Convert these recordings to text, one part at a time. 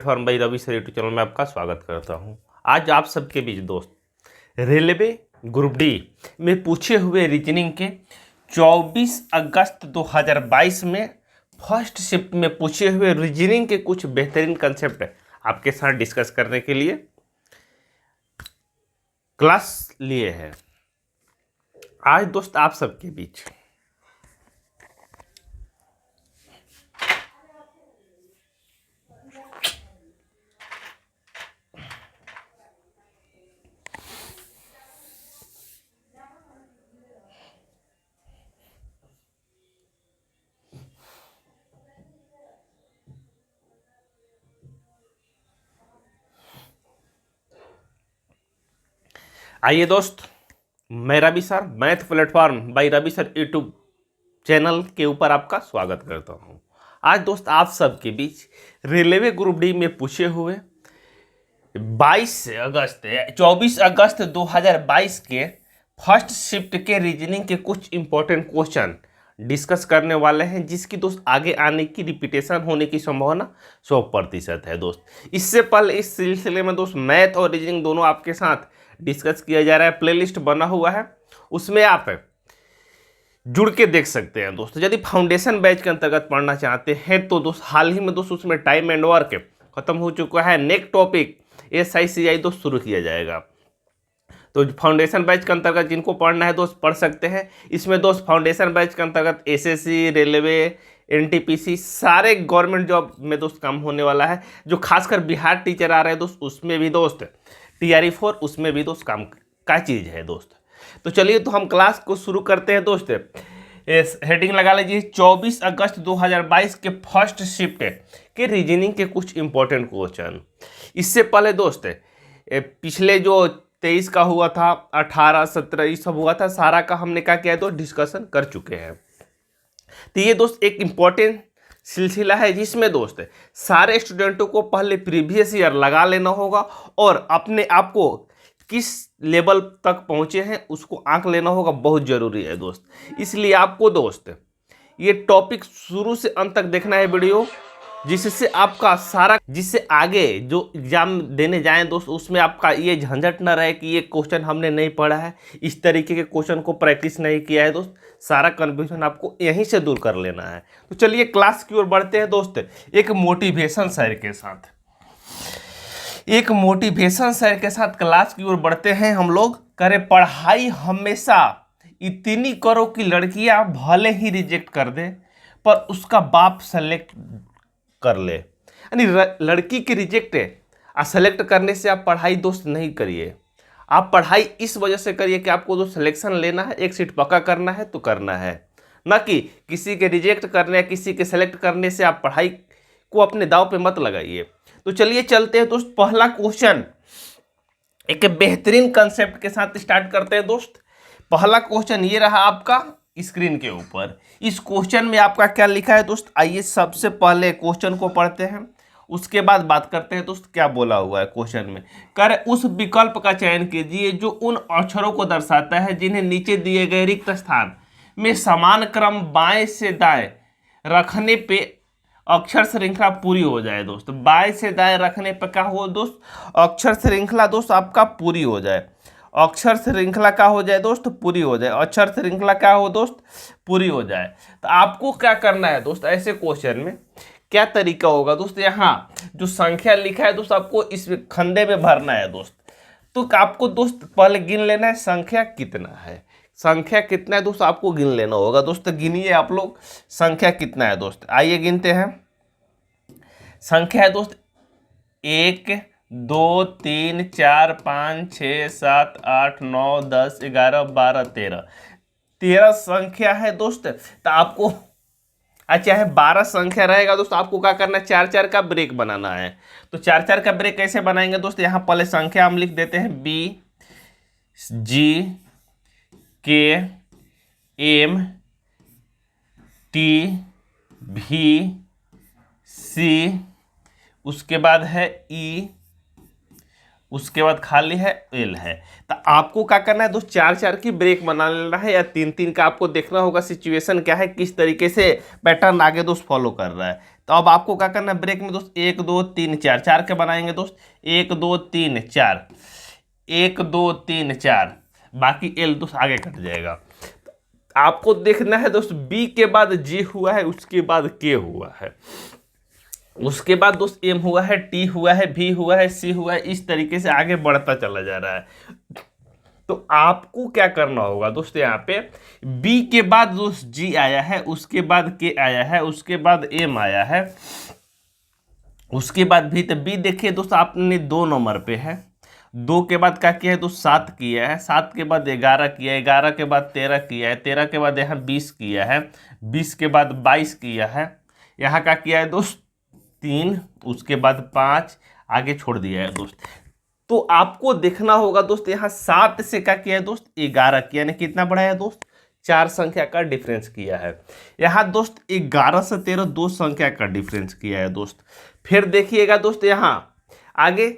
Form by Ravi sir YouTube channel में आपका स्वागत करता हूं। आज आप सबके बीच दोस्त रेलवे ग्रुप डी में पूछे हुए रीजनिंग के 24 अगस्त 2022 में फर्स्ट शिफ्ट में पूछे हुए रीजनिंग के कुछ बेहतरीन कंसेप्ट आपके साथ डिस्कस करने के लिए क्लास लिए हैं। आज दोस्त आप सबके बीच आइए दोस्त, मैं Ravi sir math platform by Ravi sir YouTube channel के ऊपर आपका स्वागत करता हूं। आज दोस्त आप सबके बीच रेलवे ग्रुप डी में पूछे हुए 24 अगस्त 2022 के फर्स्ट शिफ्ट के रीजनिंग के कुछ इंपॉर्टेंट क्वेश्चन डिस्कस करने वाले हैं, जिसकी दोस्त आगे आने की रिपीटेशन होने की संभावना 100% है दोस्त। इससे पहले इस सिलसिले में दोस्त मैथ और रीजनिंग दोनों आपके साथ डिस्कस किया जा रहा है। प्लेलिस्ट बना हुआ है, उसमें आप जुड़ के देख सकते हैं दोस्त। यदि फाउंडेशन बैच के अंतर्गत पढ़ना चाहते हैं तो दोस्त हाल ही में दोस्त उसमें टाइम एंड वर्क खत्म हो चुका है। नेक्स्ट टॉपिक SICI दोस्त शुरू किया जाएगा, तो फाउंडेशन बैच के अंतर्गत जिनको पढ़ना है दोस्त पढ़ सकते हैं। इसमें दोस्त फाउंडेशन बैच के अंतर्गत SSC, रेलवे, NTPC सारे गवर्नमेंट जॉब में दोस्त काम होने वाला है। जो खासकर बिहार टीचर आ रहे हैं दोस्त, उसमें भी दोस्त TRE4 उसमें भी दोस्त काम का चीज़ है दोस्त। तो चलिए तो हम क्लास को शुरू करते हैं दोस्त। हेडिंग लगा लीजिए 24 अगस्त 2022 के फर्स्ट शिफ्ट के रीजनिंग के कुछ इंपॉर्टेंट क्वेश्चन। इससे पहले दोस्त पिछले जो 23 का हुआ था, 18, 17 ये सब हुआ था, सारा का हमने क्या किया तो डिस्कशन कर चुके हैं। तो ये दोस्त एक इम्पॉर्टेंट सिलसिला है, जिसमें दोस्त सारे स्टूडेंटों को पहले प्रीवियस ईयर लगा लेना होगा और अपने आप को किस लेवल तक पहुंचे हैं उसको आंक लेना होगा। बहुत ज़रूरी है दोस्त। इसलिए आपको दोस्त ये टॉपिक शुरू से अंत तक देखना है वीडियो, जिससे आपका सारा, जिससे आगे जो एग्जाम देने जाएं दोस्त उसमें आपका ये झंझट ना रहे कि ये क्वेश्चन हमने नहीं पढ़ा है, इस तरीके के क्वेश्चन को प्रैक्टिस नहीं किया है दोस्त। सारा कन्फ्यूजन आपको यहीं से दूर कर लेना है। तो चलिए क्लास की ओर बढ़ते हैं दोस्त। एक मोटिवेशन सर के साथ क्लास की ओर बढ़ते हैं हम लोग। करें पढ़ाई हमेशा इतनी करो कि लड़कियां भले ही रिजेक्ट कर दे पर उसका बाप सेलेक्ट कर ले। यानी लड़की की रिजेक्ट है सेलेक्ट करने से आप पढ़ाई दोस्त नहीं करिए। आप पढ़ाई इस वजह से करिए कि आपको जो सिलेक्शन लेना है, एक सीट पक्का करना है तो करना है, ना कि किसी के रिजेक्ट करने या किसी के सेलेक्ट करने से आप पढ़ाई को अपने दांव पे मत लगाइए। तो चलिए चलते हैं दोस्त। पहला क्वेश्चन एक बेहतरीन कंसेप्ट के साथ स्टार्ट करते हैं दोस्त। पहला क्वेश्चन ये रहा आपका स्क्रीन के ऊपर। इस क्वेश्चन में आपका क्या लिखा है दोस्त, आइए सबसे पहले क्वेश्चन को पढ़ते हैं, उसके बाद बात करते हैं दोस्त क्या बोला हुआ है क्वेश्चन में। कर उस विकल्प का चयन कीजिए जो उन अक्षरों को दर्शाता है जिन्हें नीचे दिए गए रिक्त स्थान में समान क्रम बाएं से दाएं रखने पे अक्षर श्रृंखला पूरी हो जाए दोस्त। बाएं से दाएं रखने पे क्या हो दोस्त, अक्षर श्रृंखला दोस्त आपका पूरी हो जाए। अक्षर श्रृंखला का हो जाए दोस्त पूरी हो जाए। अक्षर श्रृंखला क्या हो दोस्त पूरी हो जाए। तो आपको क्या करना है दोस्त, ऐसे क्वेश्चन में क्या तरीका होगा दोस्त, यहाँ जो संख्या लिखा है दोस्त आपको इस खंडे में भरना है दोस्त। तो आपको दोस्त पहले गिन लेना है संख्या कितना है। संख्या कितना है दोस्त आपको गिन लेना होगा दोस्त। गिनिए आप लोग संख्या कितना है दोस्त। आइए गिनते हैं। संख्या है दोस्त 1, 2, 3, 4, 5, 6, 7, 8, 9, 10, 11, 12, 13 संख्या है दोस्त। तो आपको अच्छा है 12 संख्या रहेगा दोस्त, आपको क्या करना है 4-4 का ब्रेक बनाना है। तो 4-4 का ब्रेक कैसे बनाएंगे दोस्त, यहाँ पहले संख्या हम लिख देते हैं B, G, K, M, T, V, C, उसके बाद है E, उसके बाद खाली है एल है। तो आपको क्या करना है दोस्त, 4-4 की ब्रेक बना लेना है या 3-3 का, आपको देखना होगा सिचुएशन क्या है, किस तरीके से पैटर्न आगे दोस्त फॉलो कर रहा है। तो अब आपको क्या करना है ब्रेक में दोस्त, 1 2 3 4, 4 के बनाएंगे दोस्त, 1 2 3 4, 1 2 3 4, बाकी एल दोस्त आगे कट जाएगा। आपको देखना है दोस्त, बी के बाद जी हुआ है, उसके बाद के हुआ है, उसके बाद दोस्त एम हुआ है, टी हुआ है, भी हुआ है, सी हुआ है, इस तरीके से आगे बढ़ता चला जा रहा है। तो आपको क्या करना होगा दोस्त, यहाँ पे बी के बाद दोस्त जी आया है, उसके बाद के आया है, उसके बाद एम आया है, उसके बाद भी। तो बी देखिए दोस्त आपने 2 नंबर पे है, 2 के बाद क्या किया है दोस्त 7 किया है, 7 के बाद 11 किया है, 11 के बाद 13 किया है, 13 के बाद यहाँ 20 किया है, 20 के बाद 22 किया है, यहाँ क्या किया है दोस्त 3, उसके बाद 5, आगे छोड़ दिया है दोस्त। तो आपको देखना होगा दोस्त, यहाँ 7 से क्या किया है दोस्त 11 किया, यानी कितना बढ़ाया दोस्त 4 संख्या का डिफरेंस किया है। यहाँ दोस्त 11 से 13 2 संख्या का डिफरेंस किया है दोस्त। फिर देखिएगा दोस्त यहाँ आगे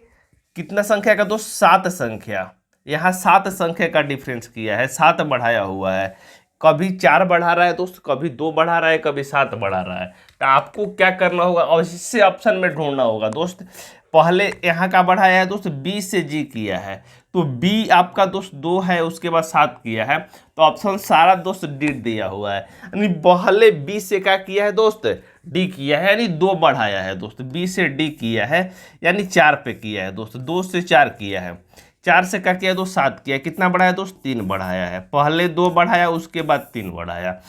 कितना संख्या का दोस्त 7 संख्या, यहाँ 7 संख्या का डिफरेंस किया है, 7 बढ़ाया हुआ है। कभी 4 बढ़ा रहा है दोस्त, कभी 2 बढ़ा रहा है, कभी 7 बढ़ा रहा है। तो आपको क्या करना होगा, और इससे ऑप्शन में ढूंढना होगा दोस्त। पहले यहाँ का बढ़ाया है दोस्त, बी से जी किया है, तो बी आपका दोस्त 2 है, उसके बाद 7 किया है, तो ऑप्शन सारा दोस्त डी दिया हुआ है। यानी पहले बी से क्या किया है दोस्त डी किया है, यानी 2 बढ़ाया है दोस्त, बी से डी किया है, यानी 4 पे किया है दोस्त, 2 से 4 किया है, 4 से क्या किया दोस्त 7 किया, कितना बढ़ाया दोस्त 3 बढ़ाया है। पहले 2 बढ़ाया, उसके बाद 3 बढ़ाया।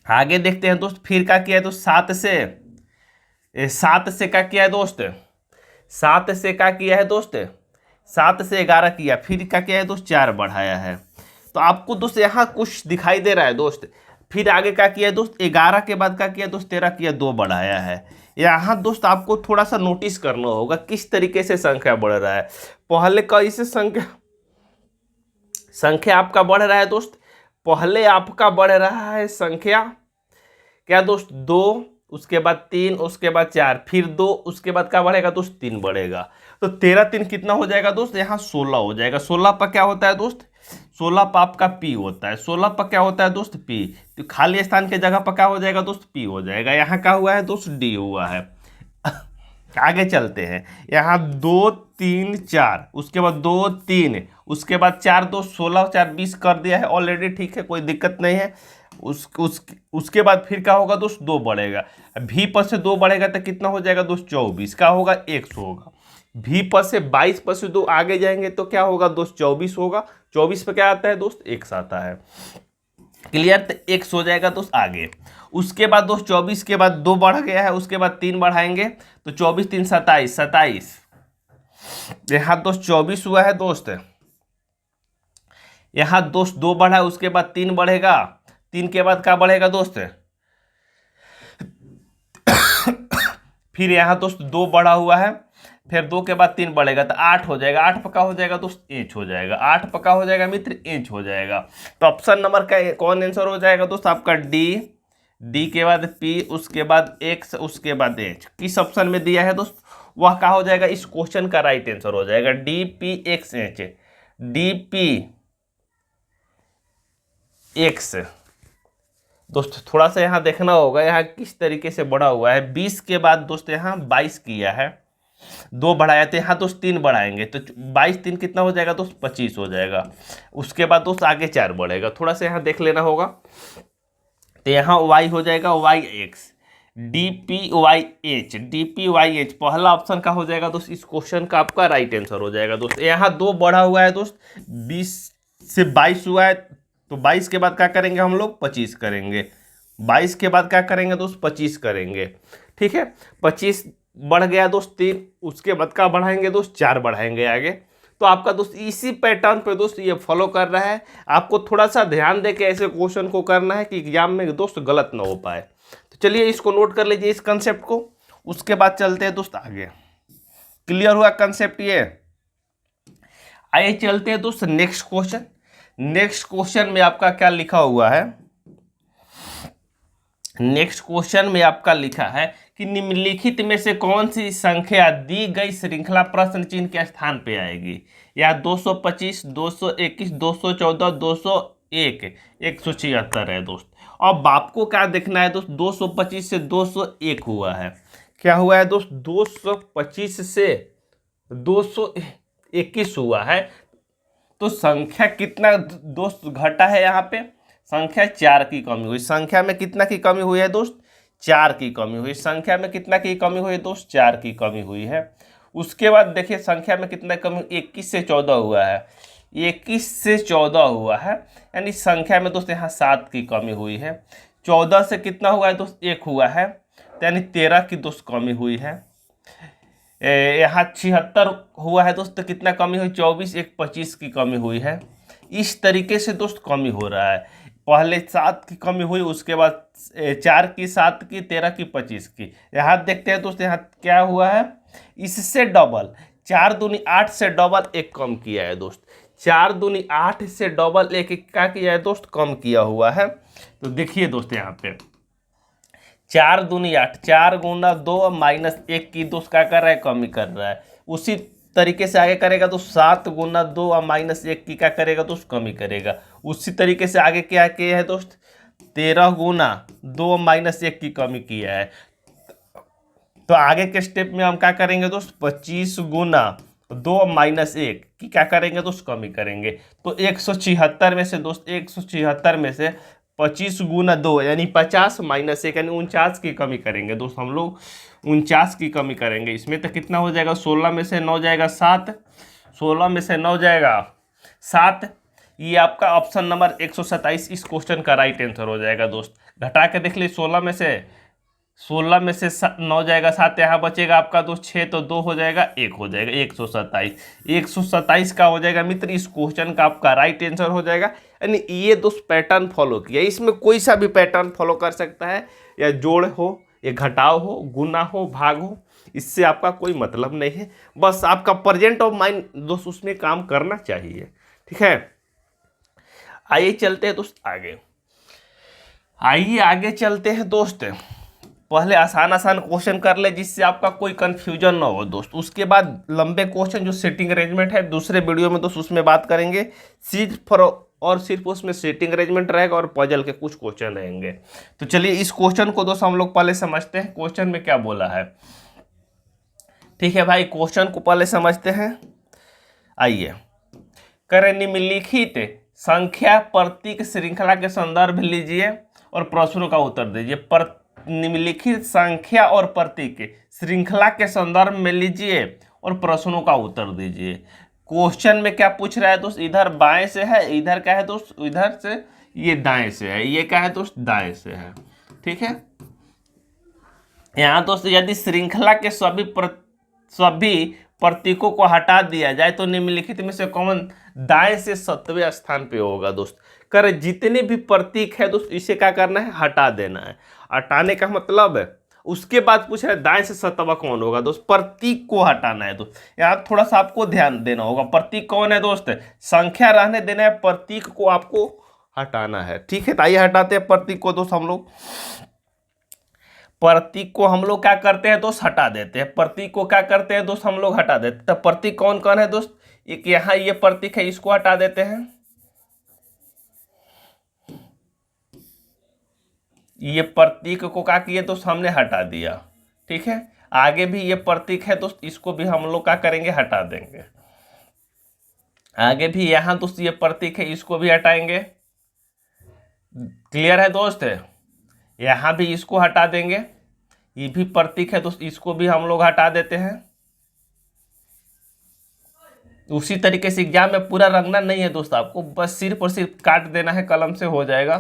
आगे देखते हैं दोस्त, फिर क्या किया है दोस्त 7 से क्या किया है दोस्त, 7 से क्या किया है दोस्त 7 से 11 किया, फिर क्या किया है दोस्त 4 बढ़ाया है। तो आपको दोस्त यहाँ कुछ दिखाई दे रहा है दोस्त। फिर आगे क्या किया दोस्त 11 के बाद क्या किया दोस्त 13 किया, 2 बढ़ाया है। यहाँ दोस्त आपको थोड़ा सा नोटिस करना होगा किस तरीके से संख्या बढ़ रहा है। पहले कैसे संख्या आपका बढ़ रहा है दोस्त, पहले आपका बढ़ रहा है संख्या क्या दोस्त 2, उसके बाद 3, उसके बाद 4, फिर 2, उसके बाद क्या बढ़ेगा दोस्त 3 बढ़ेगा। तो 13 3 कितना हो जाएगा दोस्त, यहाँ 16 हो जाएगा। 16 पर क्या होता है दोस्त, 16 पर आपका पी होता है, 16 पर क्या होता है दोस्त पी, तो खाली स्थान के जगह पर क्या हो जाएगा दोस्त पी हो जाएगा। यहाँ क्या हुआ है दोस्त डी हुआ है। आगे चलते हैं, यहाँ 2 3 4, उसके बाद 2 3, उसके बाद 4 2 16, 4 20 कर दिया है ऑलरेडी, ठीक है कोई दिक्कत नहीं है। उसके बाद फिर क्या होगा दोस्त 2 बढ़ेगा, भी पर से 2 बढ़ेगा तो कितना हो जाएगा दोस्त 24, क्या होगा 100 होगा। भी पर से 22 पर से 2 आगे जाएंगे तो क्या होगा दोस्त 24 होगा। 24 पे क्या आता है दोस्त 1 आता है, क्लियर। तो 1 हो जाएगा दोस्त आगे। उसके बाद दोस्त 24 के बाद 2 बढ़ गया है, उसके बाद 3 बढ़ाएंगे तो 24 3 27, 27, यहाँ दोस्त 24 हुआ है दोस्त। यहाँ दोस्त 2 बढ़ा, उसके बाद 3 बढ़ेगा, 3 के बाद क्या बढ़ेगा दोस्त फिर यहाँ दोस्त 2 बढ़ा हुआ है, फिर 2 के बाद 3 बढ़ेगा तो 8 हो जाएगा। 8 पक्का हो जाएगा दोस्त इंच हो जाएगा, 8 पक्का हो जाएगा मित्र इंच हो जाएगा। तो ऑप्शन नंबर का कौन आंसर हो जाएगा दोस्त आपका डी के बाद पी, उसके बाद एक्स, उसके बाद एच। किस ऑप्शन में दिया है दोस्त वह क्या हो जाएगा, इस क्वेश्चन का राइट आंसर हो जाएगा D P x H, D P x. दोस्त थोड़ा सा यहाँ देखना होगा यहाँ किस तरीके से बढ़ा हुआ है। 20 के बाद दोस्त यहाँ 22 किया है, 2 बढ़ाया तो यहाँ दोस्त 3 बढ़ाएंगे तो 22 3 कितना हो जाएगा दोस्त 25 हो जाएगा। उसके बाद दोस्त आगे 4 बढ़ेगा, थोड़ा सा यहाँ देख लेना होगा। तो यहाँ y हो जाएगा Y X, D P Y H, D P Y H पहला ऑप्शन का हो जाएगा दोस्त, इस क्वेश्चन का आपका राइट आंसर हो जाएगा दोस्त। यहाँ 2 बढ़ा हुआ है दोस्त, 20 से 22 हुआ है तो 22 के बाद क्या करेंगे हम लोग 25 करेंगे, 22 के बाद क्या करेंगे दोस्त 25 करेंगे, ठीक है। 25 बढ़ गया दोस्त 3, उसके बाद क्या बढ़ाएंगे दोस्त 4 बढ़ाएंगे आगे। तो आपका दोस्त इसी पैटर्न पे दोस्त ये फॉलो कर रहा है। आपको थोड़ा सा ध्यान दे के ऐसे क्वेश्चन को करना है कि एग्जाम में दोस्त गलत ना हो पाए। तो चलिए इसको नोट कर लीजिए इस कंसेप्ट को, उसके बाद चलते हैं दोस्त आगे। क्लियर हुआ कंसेप्ट ये। आइए चलते हैं दोस्त नेक्स्ट क्वेश्चन। नेक्स्ट क्वेश्चन में आपका क्या लिखा हुआ है, नेक्स्ट क्वेश्चन में आपका लिखा है कि निम्नलिखित में से कौन सी संख्या दी गई श्रृंखला प्रश्न चिन्ह के स्थान पे आएगी। या 225, 221, 214, 201, 176 है दोस्त। अब आपको क्या देखना है दोस्त, 225 से 201 हुआ है, क्या हुआ है दोस्त, 225 से 221 हुआ है, तो संख्या कितना दोस्त घटा है यहाँ पे, संख्या 4 की कमी हुई। संख्या में कितना की कमी हुई है दोस्त, 4 की कमी हुई। संख्या में कितना की कमी हुई है दोस्त, 4 की कमी हुई है। उसके बाद देखिए संख्या में कितना कमी, 21 से 14 हुआ है, 21 से 14 हुआ है, यानी संख्या में दोस्त यहाँ 7 की कमी हुई है। 14 से कितना हुआ है दोस्त, 1 हुआ है, तो यानी 13 की दोस्त कमी हुई है। यहाँ 76 हुआ है दोस्त, तो कितना कमी हुई, 24, 1, 25 की कमी हुई है। इस तरीके से दोस्त कमी हो रहा है। पहले 7 की कमी हुई, उसके बाद 4 की, 7 की, 13 की, 25 की। यहाँ देखते हैं दोस्त, यहाँ क्या हुआ है, इससे डबल 4 दूनी 8 से डबल 1 कम किया है दोस्त। 4 दूनी 8 से डबल 1 क्या किया है दोस्त, कम किया हुआ है। तो देखिए दोस्त यहाँ पे 4 दूनी 8, 4 गुना 2 माइनस 1 की दोस्त क्या कर रहा है, कमी कर रहा है। उसी तरीके से आगे करेगा तो 7 गुना 2 और माइनस 1 की क्या करेगा दोस्त, कमी करेगा। उसी तरीके से आगे क्या किया है दोस्त, 13 गुना 2 माइनस 1 की कमी किया है। तो आगे के स्टेप में हम क्या करेंगे दोस्त, 25 गुना 2 माइनस 1 की क्या करेंगे दोस्त, कमी करेंगे। तो 176 में से दोस्त, 176 में से 25 गुना 2 यानी 50 माइनस 1 यानी 49 की कमी करेंगे दोस्त। हम लोग 49 की कमी करेंगे। इसमें तो कितना हो जाएगा, 16 में से 9 जाएगा 7, 16 में से 9 जाएगा 7। ये आपका ऑप्शन नंबर 127 इस क्वेश्चन का राइट आंसर हो जाएगा दोस्त। घटा के देख लीजिए, 16 में से 9 जाएगा 7, यहाँ बचेगा आपका दोस्त 6, तो 2 हो जाएगा 1 हो जाएगा 127। 127 का हो जाएगा मित्र, इस क्वेश्चन का आपका राइट आंसर हो जाएगा। यानी ये दोस्त पैटर्न फॉलो किया, इसमें कोई सा भी पैटर्न फॉलो कर सकता है, या जोड़ हो, या घटाव हो, गुना हो, भाग हो, इससे आपका कोई मतलब नहीं है। बस आपका प्रेजेंट ऑफ माइंड दोस्त उसमें काम करना चाहिए, ठीक है। आइए चलते हैं दोस्त आगे, आइए आगे चलते हैं दोस्त। पहले आसान आसान क्वेश्चन कर ले जिससे आपका कोई कंफ्यूजन ना हो दोस्त। उसके बाद लंबे क्वेश्चन जो सेटिंग अरेंजमेंट है दूसरे वीडियो में दोस्त उसमें बात करेंगे। सिर्फ उसमें सेटिंग अरेंजमेंट रहेगा और पजल के कुछ क्वेश्चन रहेंगे। तो चलिए इस क्वेश्चन को दोस्त हम लोग पहले समझते हैं, क्वेश्चन में क्या बोला है। ठीक है भाई, क्वेश्चन को पहले समझते हैं। आइए, करें निम्नलिखित संख्या प्रतीक श्रृंखला के संदर्भ लीजिए और प्रश्नों का उत्तर दीजिए। निम्नलिखित संख्या और प्रतीक श्रृंखला के संदर्भ में लीजिए और प्रश्नों का उत्तर दीजिए। क्वेश्चन में क्या पूछ रहा है दोस्त, इधर बाएं से है, इधर क्या है दोस्त, इधर से, ये दाएं से है, ये क्या है दोस्त, दाएं से है। ठीक है, यहाँ दोस्त यदि श्रृंखला के सभी प्रतीकों को हटा दिया जाए तो निम्नलिखित में से कौन दाएं से 7वें स्थान पे होगा दोस्त। कर जितने भी प्रतीक है दोस्त इसे क्या करना है, हटा देना है। हटाने का मतलब है, उसके बाद पूछ रहा है दाएं से 7वां कौन होगा दोस्त, प्रतीक को हटाना है दोस्त। यहाँ थोड़ा सा आपको ध्यान देना होगा, प्रतीक कौन है दोस्त, संख्या रहने देना है, प्रतीक को आपको हटाना है। ठीक है, तो आइए हटाते हैं प्रतीक को दोस्त। हम लोग प्रतीक को हम लोग क्या करते हैं दोस्त, हटा देते हैं। प्रतीक को क्या करते हैं दोस्त, हम लोग हटा देते हैं। तो प्रतीक कौन कौन है दोस्त, एक यहाँ ये प्रतीक है, इसको हटा देते हैं। ये प्रतीक को क्या किए दोस्त, हमने हटा दिया। ठीक है, आगे भी ये प्रतीक है दोस्त, इसको भी हम लोग क्या करेंगे, हटा देंगे। आगे भी यहाँ दोस्त ये प्रतीक है, इसको भी हटाएंगे। क्लियर है दोस्त, यहाँ भी इसको हटा देंगे। ये भी प्रतीक है दोस्त, इसको भी हम लोग हटा देते हैं। उसी तरीके से एग्जाम में पूरा रंगना नहीं है दोस्त, आपको बस सिर्फ और सिर्फ काट देना है, कलम से हो जाएगा।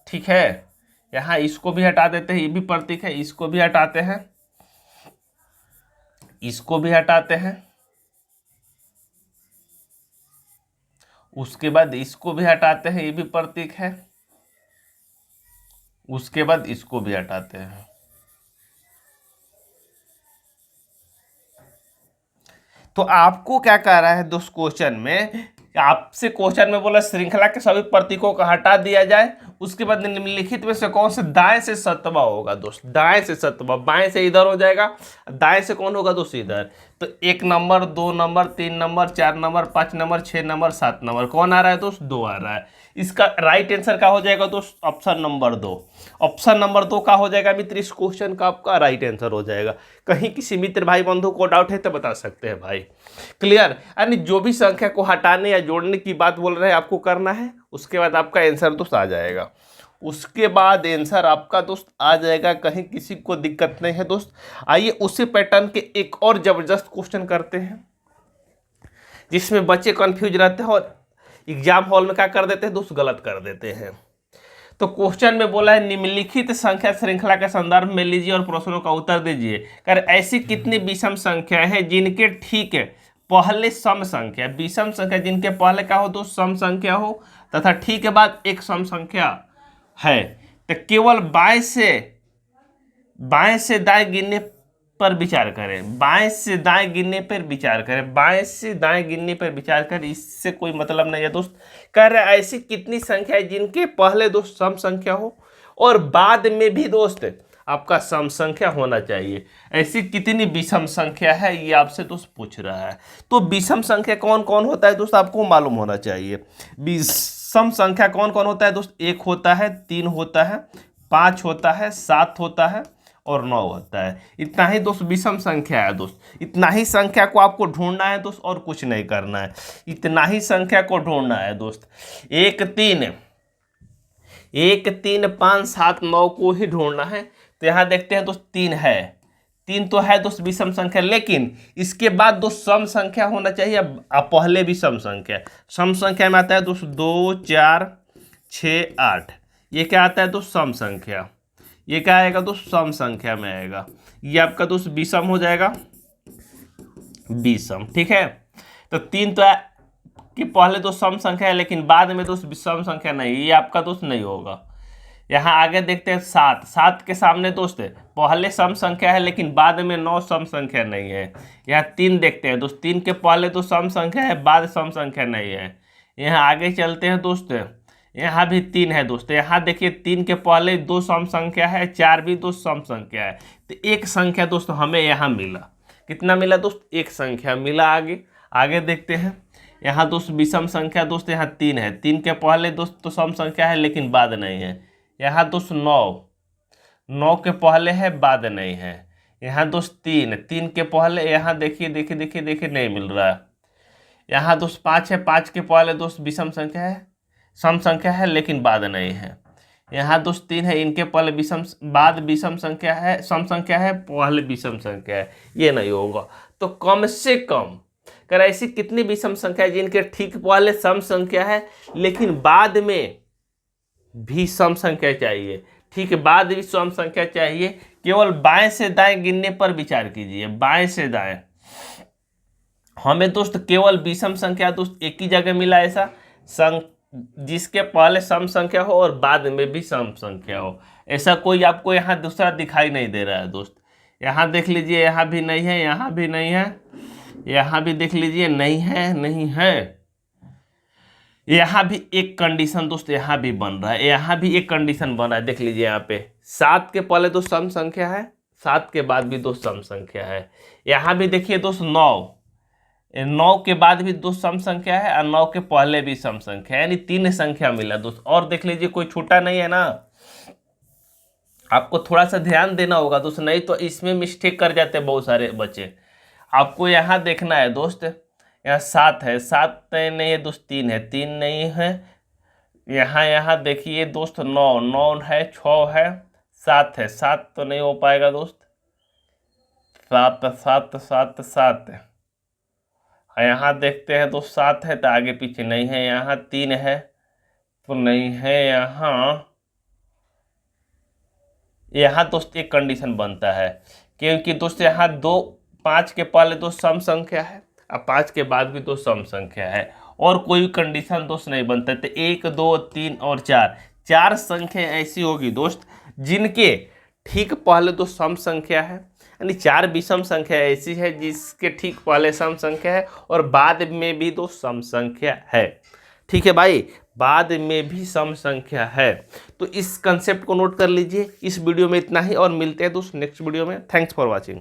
ठीक है, यहाँ इसको भी हटा देते हैं, ये भी प्रतीक है, इसको भी हटाते हैं, इसको भी हटाते हैं। उसके बाद इसको भी हटाते हैं, ये भी प्रतीक है। उसके बाद इसको भी हटाते हैं। तो आपको क्या कह रहा है दोस्त क्वेश्चन में आपसे क्वेश्चन में बोला श्रृंखला के सभी प्रतीकों को हटा दिया जाए, उसके बाद निम्नलिखित में से कौन से दाएं से सतवा होगा दोस्त, दाएं से सतवा, बाएं से इधर हो जाएगा, दाएं से कौन होगा दोस्त इधर। तो 1 number, 2 number, 3 number, 4 number, 5 number, 6 number, 7 number, कौन आ रहा है दोस्त, 2 आ रहा है। इसका राइट आंसर क्या हो जाएगा दोस्त, ऑप्शन नंबर 2। ऑप्शन नंबर 2 का हो जाएगा मित्र, इस क्वेश्चन का आपका राइट आंसर हो जाएगा। कहीं किसी मित्र भाई बंधु को डाउट है तो बता सकते हैं भाई। क्लियर, यानी जो भी संख्या को हटाने या जोड़ने की बात बोल रहे हैं आपको करना है, उसके बाद आपका आंसर दोस्त आ जाएगा। उसके बाद आंसर आपका दोस्त आ जाएगा, कहीं किसी को दिक्कत नहीं है दोस्त। आइए उसी पैटर्न के एक और जबरदस्त क्वेश्चन करते हैं, जिसमें बच्चे कंफ्यूज रहते हैं और एग्जाम हॉल में क्या कर देते हैं दोस्त, गलत कर देते हैं। तो क्वेश्चन में बोला है निम्नलिखित संख्या श्रृंखला के संदर्भ में लीजिए और प्रश्नों का उत्तर दीजिए। कर ऐसी कितनी विषम संख्या है जिनके ठीक पहले सम संख्या, विषम संख्या जिनके पहले क्या हो तो सम संख्या हो तथा ठीक के बाद एक सम संख्या है। तो केवल बाएं से दाएं गिनने पर विचार करें, बाएं से दाएं गिनने पर विचार करें, बाएं से दाएं गिनने पर विचार करें, इससे कोई मतलब नहीं है दोस्त। कह रहे हैं ऐसी कितनी संख्या है जिनके पहले दोस्त सम संख्या हो और बाद में भी दोस्त आपका सम संख्या होना चाहिए। ऐसी कितनी विषम संख्या है ये आपसे दोस्त पूछ रहा है। तो विषम संख्या कौन कौन होता है दोस्त, आपको मालूम होना चाहिए। विषम संख्या कौन कौन होता है दोस्त, 1 होता है, 3 होता है, 5 होता है, 7 होता है और 9 होता है। इतना ही दोस्त विषम संख्या है दोस्त। इतना ही संख्या को आपको ढूंढना है दोस्त और कुछ नहीं करना है, इतना ही संख्या को ढूंढना है दोस्त। 1 3 5 7 9 को ही ढूंढना है। तो यहाँ देखते हैं दोस्त 3 है, 3 तो है दोस्त विषम संख्या, लेकिन इसके बाद दोस्त सम संख्या होना चाहिए। अब पहले भी सम संख्या, सम संख्या में आता है दोस्त 2 4 6 8, ये क्या आता है दोस्त सम संख्या। ये क्या आएगा दोस्त सम संख्या में आएगा, ये आपका दोस्त विषम हो जाएगा, विषम। ठीक है, तो 3 तो कि पहले दोस्त सम संख्या है लेकिन बाद में दोस्त विषम संख्या नहीं, ये आपका दोस्त नहीं होगा। यहाँ आगे देखते हैं 7, 7 के सामने दोस्त पहले सम संख्या है लेकिन बाद में 9 सम संख्या नहीं है। यहाँ 3 देखते हैं दोस्त, 3 के पहले तो सम संख्या है, बाद सम संख्या नहीं है। यहाँ आगे चलते हैं दोस्त, यहाँ भी 3 है दोस्त। यहाँ देखिए 3 के पहले 2 सम संख्या है, 4 भी 2 सम संख्या है। तो एक संख्या दोस्त हमें यहाँ मिला, कितना मिला दोस्त, एक संख्या मिला। आगे देखते हैं, यहाँ दोस्त विषम संख्या दोस्त यहाँ 3 है, 3 के पहले दोस्त तो सम संख्या है लेकिन बाद नहीं है। यहाँ दोस्त 9 के पहले है, बाद नहीं है। यहाँ दोस्त 3 के पहले, यहाँ देखिए नहीं मिल रहा है। यहाँ दोस्त 5 है, 5 के पहले दोस्त विषम संख्या है, सम संख्या है लेकिन बाद नहीं है। यहाँ दोस्त 3 है, इनके पहले बाद विषम संख्या है, सम संख्या है, पहले विषम संख्या है, ये नहीं होगा। तो कम से कम कर ऐसी कितनी विषम संख्या है जिनके ठीक पहले सम संख्या है लेकिन बाद में भी सम संख्या चाहिए, ठीक है, बाद भी सम संख्या चाहिए। केवल बाएं से दाएं गिनने पर विचार कीजिए, बाएं से दाएं। हमें दोस्त केवल विषम संख्या दोस्त एक ही जगह मिला, ऐसा जिसके पहले सम संख्या हो और बाद में भी सम संख्या हो। ऐसा कोई आपको यहाँ दूसरा दिखाई नहीं दे रहा है दोस्त। यहाँ देख लीजिए, यहाँ भी नहीं है, यहाँ भी नहीं है, यहाँ भी देख लीजिए नहीं है। यहाँ भी एक कंडीशन दोस्त यहाँ भी बन रहा है, यहाँ भी एक कंडीशन बन रहा है। देख लीजिए यहाँ पे 7 के पहले दोस्त सम संख्या है, 7 के बाद भी दोस्त सम संख्या है। यहाँ भी देखिए दोस्त 9 के बाद भी दोस्त सम संख्या है और 9 के पहले भी सम संख्या है, यानी 3 संख्या मिला दोस्त। और देख लीजिए कोई छूटा नहीं है ना, आपको थोड़ा सा ध्यान देना होगा दोस्त, नहीं तो इसमें मिस्टेक कर जाते हैं बहुत सारे बच्चे। आपको यहाँ देखना है दोस्त, यहाँ 7 है, 7 नहीं है दोस्त, 3 है, 3 नहीं है। यहाँ देखिए दोस्त 9 है, 6 है, 7 है, 7 तो नहीं हो पाएगा दोस्त, 7 यहाँ देखते हैं दोस्त 7 है तो आगे पीछे नहीं है। यहाँ 3 है तो नहीं है। यहाँ दोस्त एक कंडीशन बनता है, क्योंकि दोस्त यहाँ 5 के पहले दोस्त सम संख्या है और 5 के बाद भी दोस्त सम संख्या है, और कोई कंडीशन दोस्त नहीं बनता। तो 1 2 3 और 4 संख्या ऐसी होगी दोस्त जिनके ठीक पहले दोस्त सम संख्या है यानी 4 विषम संख्या ऐसी है जिसके ठीक पहले सम संख्या है और बाद में भी 2 सम संख्या है। ठीक है भाई, बाद में भी सम संख्या है। तो इस कंसेप्ट को नोट कर लीजिए। इस वीडियो में इतना ही और मिलते हैं दोस्त नेक्स्ट वीडियो में। Thanks for watching.